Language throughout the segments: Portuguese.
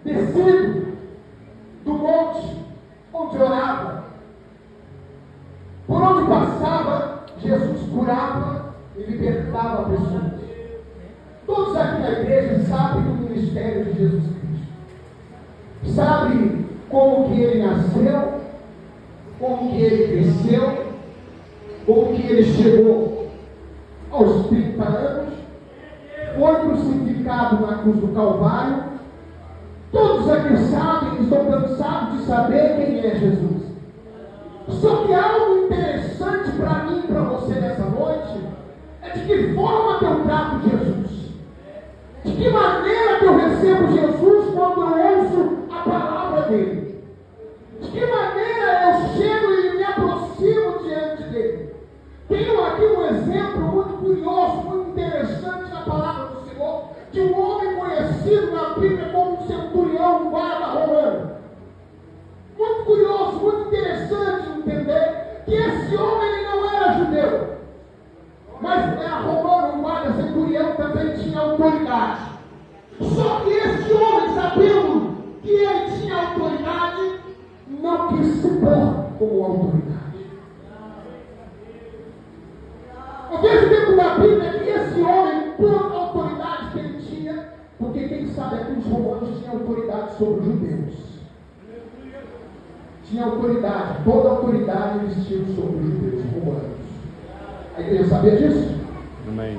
descido do monte onde orava. Por onde passava, Jesus curava e libertava pessoas. Todos aqui na igreja sabem do ministério de Jesus Cristo. Sabem como que ele nasceu, como que ele cresceu, como que ele chegou aos 30 anos, foi crucificado na cruz do Calvário. Todos aqui sabem, estão cansados de saber quem é Jesus. Só que algo interessante para mim e para você nessa noite é de que forma que eu trato Jesus, de que maneira que eu recebo Jesus quando eu ouço a palavra dele, de que maneira eu chego e me aproximo diante dele. Tenho aqui um exemplo muito curioso, muito interessante na palavra do Senhor, de um homem conhecido na Bíblia como um centurião, um guarda romano. Muito curioso, muito interessante entender que esse homem ele não era judeu, mas era romano, um guarda centurião também tinha autoridade. Só que esse homem, sabendo que ele tinha autoridade, não quis se pôr como autoridade. Eu vejo dentro da Bíblia que esse homem, por autoridade que ele tinha, porque quem sabe é que os romanos tinham autoridade sobre os judeus. Tinha autoridade, toda autoridade eles tinham sobre os judeus romanos. A igreja sabia disso? Amém.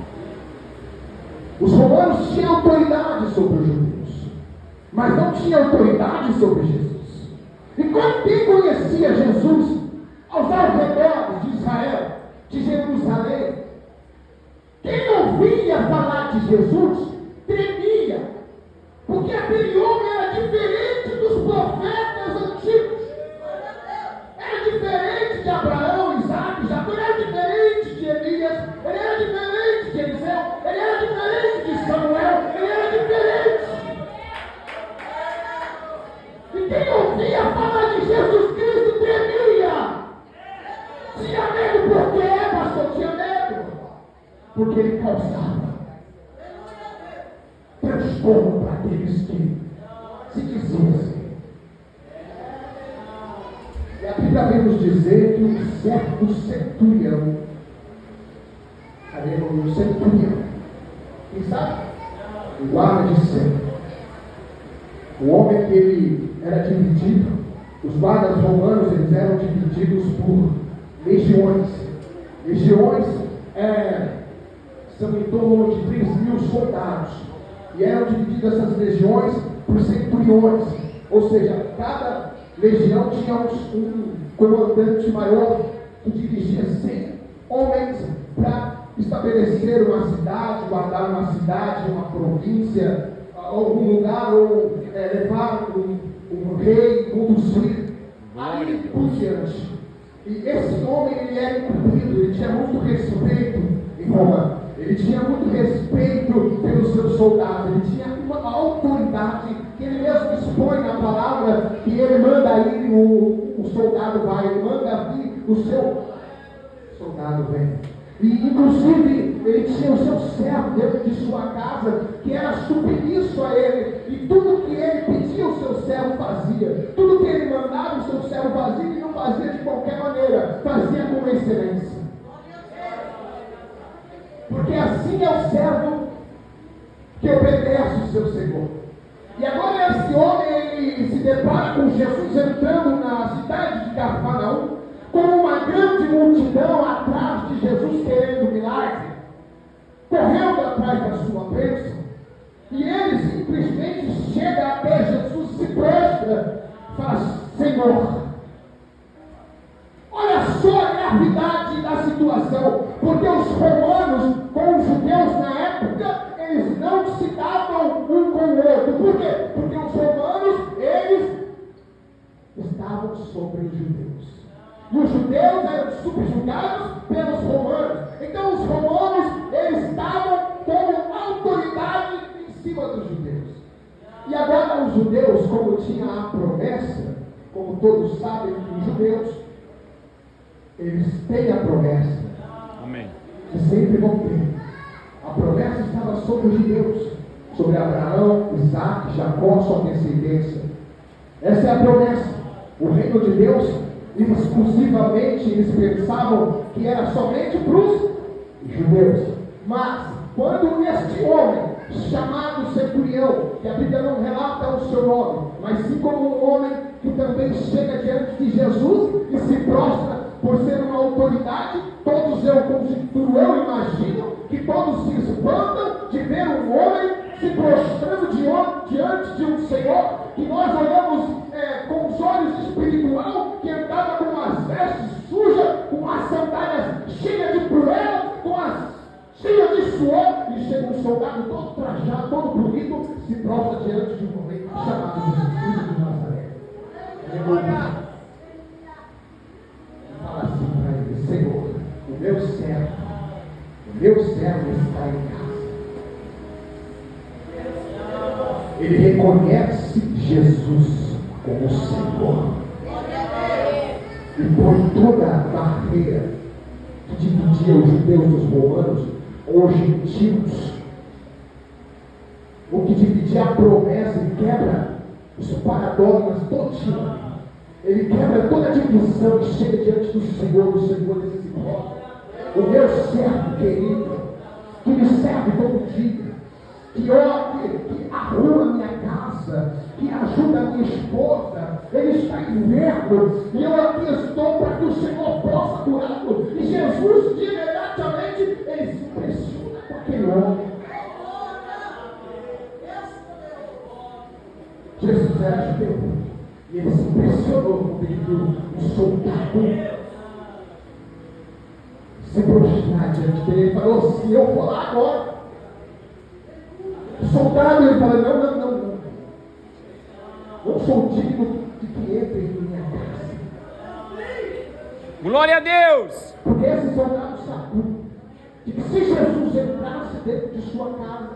Os romanos tinham autoridade sobre os judeus, mas não tinham autoridade sobre Jesus. E quando quem conhecia Jesus aos arredores de Israel, de Jerusalém, quem ouvia falar de Jesus tremia, porque aquele homem era diferente dos profetas antigos. Era diferente de Abraão, Isaac, Jacó, ele era diferente de Elias, ele era diferente de Eliseu, ele era diferente de Samuel, ele era diferente. E quem ouvia falar de Jesus Cristo tremia. Tinha medo por quê, pastor? Tinha medo porque ele causava transtorno para aqueles que se diziam assim. E a Bíblia vem nos dizer que um certo centurião, um centurião, quem sabe? O guarda de centro, o homem que ele era dividido, os guardas romanos eles eram divididos por legiões. Legiões são em torno de 3.000 soldados, e eram divididas essas legiões por centuriões, ou seja, cada legião tinha um comandante maior que dirigia 100 homens para estabelecer uma cidade, guardar uma cidade, uma província, algum lugar, ou levar um rei, conduzir, aí por diante. E esse homem, ele era incumprido, ele tinha muito respeito em Roma, ele tinha muito respeito pelos seus soldados, ele tinha uma autoridade que ele mesmo expõe na palavra, que ele manda ir, o soldado vai, ele manda vir, o seu soldado vem. E inclusive ele tinha o seu servo dentro de sua casa, que era submisso a ele, e tudo que ele pedia o seu servo fazia, tudo que ele mandava o seu servo fazia, e não fazia de qualquer maneira, fazia com excelência. Porque assim é o servo que obedece o seu Senhor. E agora esse homem, ele se depara com Jesus entrando na cidade de Cafarnaum, com uma grande multidão atrás de Jesus querendo milagre, correndo atrás da sua bênção. E ele simplesmente chega até Jesus, se prostra, fala: Senhor, olha só a gravidade da situação, porque os romanos com os judeus na época, eles não se davam um com o outro. Por quê? Porque os romanos, eles estavam sobre os judeus. E os judeus eram subjugados pelos romanos. Então os romanos, eles estavam como autoridade em cima dos judeus. E agora os judeus, como tinha a promessa, como todos sabem que os judeus, eles têm a promessa. Amém. E sempre vão ter. A promessa estava sobre os judeus. sobre Abraão, Isaac, Jacó, sua descendência. Essa é a promessa. O reino de Deus, exclusivamente, eles pensavam que era somente para os judeus. Mas, quando este homem, chamado Centurião, que a Bíblia não relata o seu nome, mas sim como um homem que também chega diante de Jesus e se prostra por ser uma autoridade, todos eu imagino que todos se espantam de ver um homem se prostrando diante de um Senhor que nós olhamos com os olhos espiritual, que andava com as vestes sujas, com as sandálias cheias de poeira, cheias de suor, e chega um soldado todo trajado, todo bonito, se prostra diante de um homem chamado Jesus de Nazaré. E fala assim para ele: Senhor, o meu servo está em casa. Ele reconhece Jesus como Senhor. E por toda a barreira que dividia os judeus dos romanos, ou os gentios, o que dividia a promessa e quebra os paradigmas todinho. Ele quebra toda a divisão e chega diante do Senhor diz assim: o meu servo querido, que me serve todo dia, que arruma a minha casa, que ajuda a minha esposa, ele está enfermo, e eu aqui estou para que o Senhor possa curá-lo. E Jesus, imediatamente, ele se impressiona com aquele homem. Jesus era judeu, e ele se impressionou quando ele viu um soldado se prostrar diante dele. Ele falou: se eu for lá agora, o soldado, ele fala: não sou digno de que entre em minha casa. Glória a Deus! Porque esse soldado sabia de que se Jesus entrasse dentro de sua casa,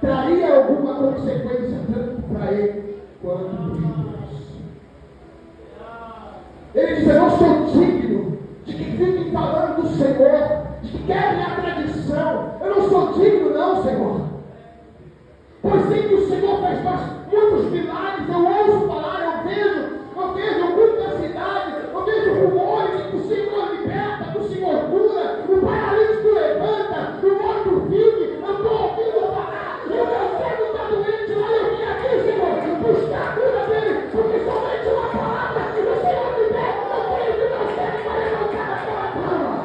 traria alguma consequência tanto para ele quanto para os judeus. Ele diz: eu não sou digno de que fiquem falando do Senhor, de que querem a tradição. Eu não sou digno, não, Senhor. Pois sei que o Senhor faz muitos milagres. Eu ouço falar, eu vejo muita cidade, eu vejo rumores que o Senhor liberta, que o Senhor cura, o paralítico levanta, o morto vive. Eu estou ouvindo falar, e o meu servo está doente, olha, eu vim aqui, Senhor, buscar a cura dele, porque somente uma palavra que o Senhor liberta, eu creio que o meu servo vai levantar aquela palavra.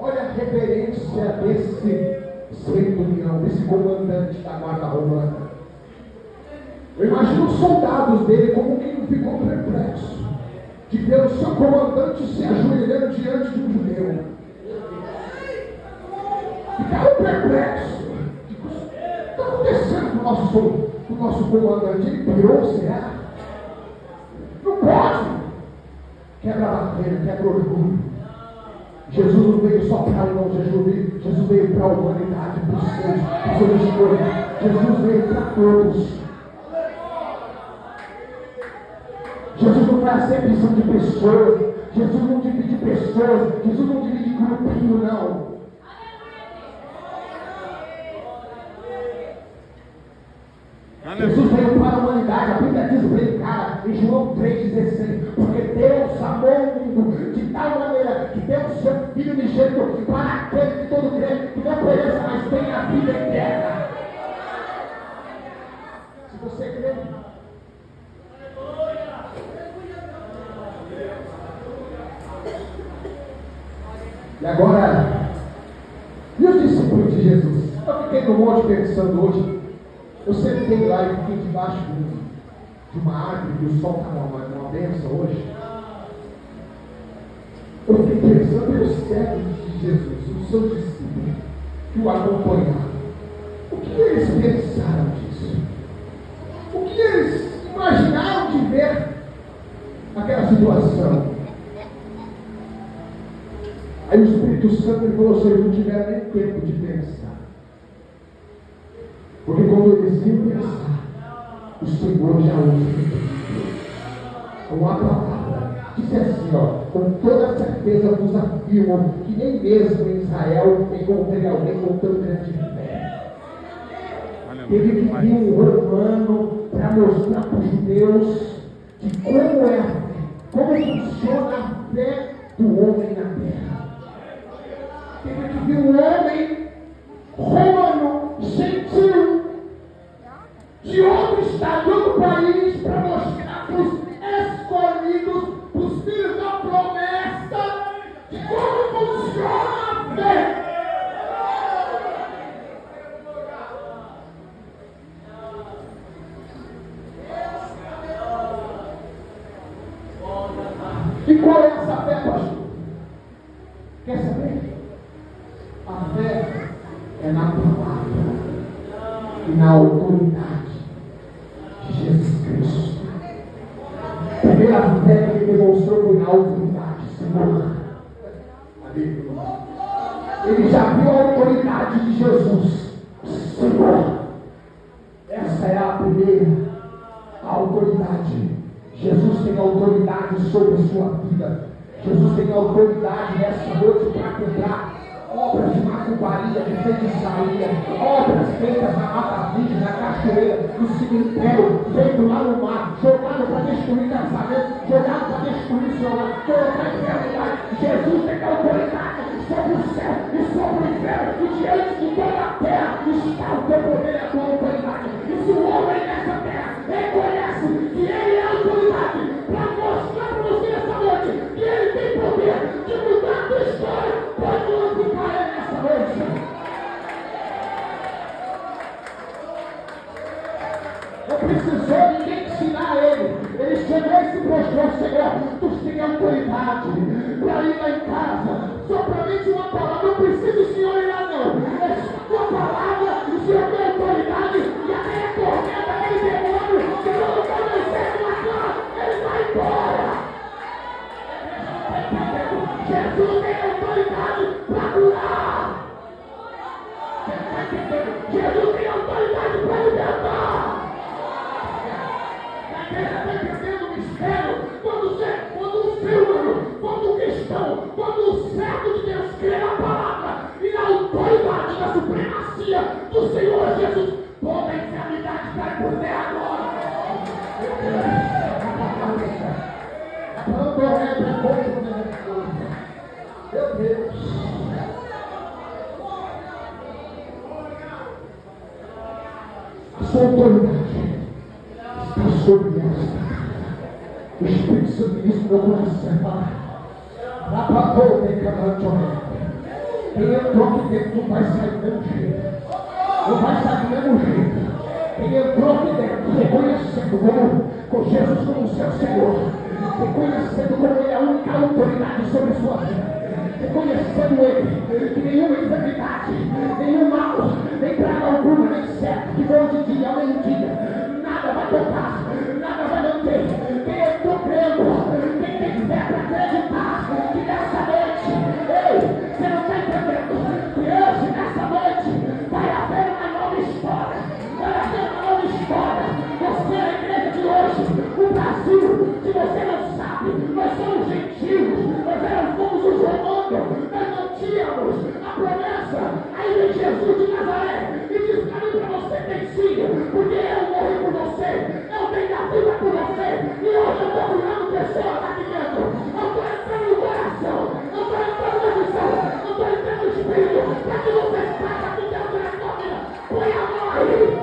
Olha a reverência desse centurião, desse comandante da guarda romana. Eu imagino os soldados dele como quem ficou perplexo de ver o seu comandante se ajoelhando diante de um judeu. Ficaram perplexos. O que está acontecendo com o nosso comandante? Ele pirou, será? Não pode! Quebra a barreira, quebra o orgulho. Jesus não veio só para nós, Jesus veio para a humanidade, para os seus escolhas. Jesus veio para todos. Jesus não faz acepção de pessoas. Jesus não divide pessoas. Jesus não divide grupinho, não. Jesus veio para a humanidade. A Bíblia diz bem, cara, em João 3,16: porque Deus amou o mundo de tal maneira que deu o seu Filho unigênito para aquele que todo crê, que não pereça, mas tenha a vida eterna. Se você crê, e agora, e os discípulos de Jesus? Eu fiquei no monte pensando hoje. Eu sentei lá e fiquei debaixo de uma árvore, e o sol estava uma benção hoje. Eu fiquei pensando nos servos de Jesus, os seus discípulos, que o acompanharam. O que eles pensaram disso? O que eles imaginaram de ver aquela situação? Aí o Espírito Santo me falou: vocês não tiveram nem tempo de pensar. Porque quando eles iam pensar, o Senhor já ouviu uma palavra. Disse assim: ó, com toda certeza vos afirmo que nem mesmo em Israel encontrei alguém com tão grande fé. Teve que vir um romano para mostrar para os judeus de como é a fé, como funciona a fé do homem na terra. Teve que vir um homem romano, gentil, de outro estado, de outro país, para mostrar para os escolhidos, para os filhos da promessa, de como funciona a fé. E qual é essa fé, pastor? Quer saber? A fé é na palavra e na autoridade de Jesus Cristo. A primeira fé que ele demonstrou foi na autoridade, Senhor. Ele já viu a autoridade de Jesus, Senhor. Essa é a primeira, a autoridade. Jesus tem autoridade sobre a sua vida. Jesus tem autoridade nessa noite para quebrar obras de macumbaria, de feitiçaria, obras feitas na Mata Virgem, na cachoeira, no cemitério, feito lá no mar, jogado para destruir casamento, jogado para destruir seu lar, colocar enfermidade. Jesus tem autoridade sobre o céu e sobre o inferno, e diante de toda a terra está o teu poder e a tua autoridade. E se o homem nessa terra reconhece que ele é autoridade, para mostrar para você essa noite que ele tem poder de mudar a tua história, pode glorificar ele nessa noite. Não precisou ninguém ensinar ele. Ele chegou e se prostrou, Senhor, tu tem autoridade para ir lá em casa. Só para mim de uma palavra, não precisa o Senhor ir lá não. É só a tua palavra, o Senhor tem autoridade, e até a tormenta, aquele demônio, que não está vencendo na cama, ele vai embora. Jesus tem autoridade para curar. Jesus tem autoridade para libertar. Está entendendo o mistério? Quando o ser humano, quando o cristão, quando o servo de Deus crê na palavra e na autoridade da supremacia do Senhor Jesus, toda a enfermidade cai por terra agora. Meu Deus. A sua autoridade está sobre esta. O Espírito Santo diz no meu coração: quem entrou aqui dentro não vai sair do mesmo jeito. Não vai sair do mesmo jeito. Quem entrou aqui dentro reconhecendo com Jesus como seu Senhor, reconhecendo como Ele é a única autoridade sobre a sua vida, reconhecendo Ele, que nenhuma enfermidade, nenhum mal, nem praga alguma, nem certo, que voa de dia ao meio-dia, nada vai tocar, nada vai manter. Quem entrou crendo, quem tem fé para acreditar que nessa noite, ei, você não está entendendo, que hoje, nessa noite, vai haver uma nova história, vai haver uma nova história. Você é a igreja de hoje, o Brasil, se você não sabe, nós somos gentios, nós fomos os romanos, nós não tínhamos a promessa ainda de Jesus de Nazaré, e diz para mim, para você tem filho, porque eu morri por você, eu tenho a vida por você, e hoje eu estou curando pessoas aqui dentro, eu estou entrando no coração, eu estou entrando na visão, eu estou entrando no espírito, para que você saiba que Deus é a sua vida. Põe a mão aí.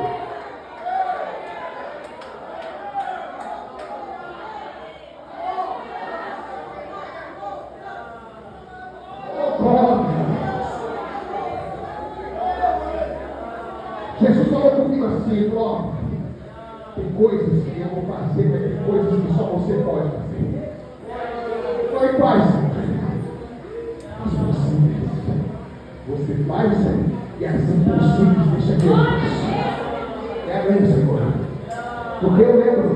Jesus falou comigo assim, ó, tem coisas que eu vou fazer, mas tem coisas que só você pode fazer. Foi quais? As possíveis. Você faz e as impossíveis deixa Deus. É mesmo, Senhor. Porque eu lembro